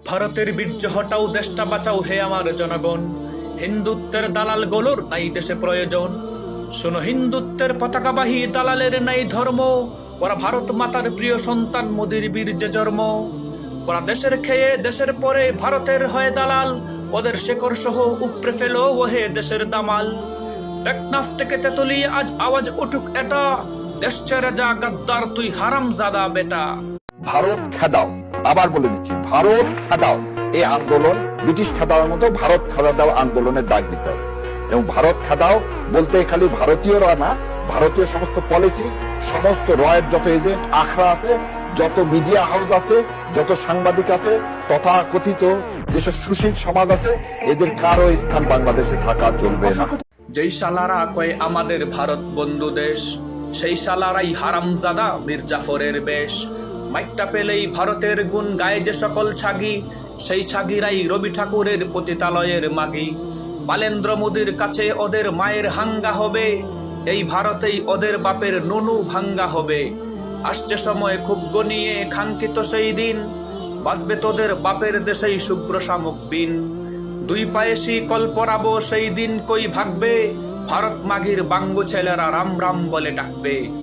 ভারতের বীর্য হটাও, দেশটা বাঁচাও হে আমার জনগণ। হিন্দুত্বের দালাল গোলোর নাই দেশে প্রয়োজন। শোনো, হিন্দুত্বের পতাকাবাহী দালালের নাই ধর্ম। ওরা ভারত মাতার প্রিয় সন্তান, মোদির বীর্যে জন্ম। ওরা দেশের খেয়ে দেশের পরে ভারতের হয় দালাল। ওদের শেকড় সহ উপড়ে ফেলো ওহে দেশের দামাল। টেকনাফ থেকে তেতুলি আজ আওয়াজ উঠুক এটা, দেশ ছেড়ে যা গাদ্দার তুই হারামজাদা বেটা। ভারত খেদাও, আবার বলে দিচ্ছি, ভারত খেদাও। এই আন্দোলন ব্রিটিশ খেদাওয়ার মতো ভারত খেদা দাও আন্দোলনের ডাক দিতে হবে। এবং ভারত খেদাও বলতে খালি ভারতীয়রা না, ভারতীয় সমস্ত পলিসি, সমস্ত রয়ের যত এজেন্ট আখড়া আছে, যত মিডিয়া হাউস আছে, যত সাংবাদিক আছে, তথা কথিত যেসব সুশীল সমাজ আছে, এদের কারো স্থান বাংলাদেশে থাকা চলবে না। যেই শালারা কয় আমাদের ভারত বন্ধু দেশ, সেই শালারাই হারামজাদা মীর জাফরের বেশ। মাইকটা পেলেই ভারতের গুণ গায়ে যে সকল ছাগি, সেই ছাগিরাই রবি ঠাকুরের পতিতালয়ের মাগি। বালেন্দ্র মোদির কাছে ওদের মায়ের হাঙ্গা হবে, এই ভারতেই ওদের বাপের নুনু ভাঙ্গা হবে। আসছে সময় খুব গনিয়ে কাঙ্ক্ষিত সেই দিন, বাঁচবে তোদের বাপের দেশেই শুভ্র শামুক বিন। দুই পায়ে শিকল পরাবো সেই দিন কই ভাগবে, ভারত মাঘির বাঙ্গু ছেলেরা রাম রাম বলে ডাকবে।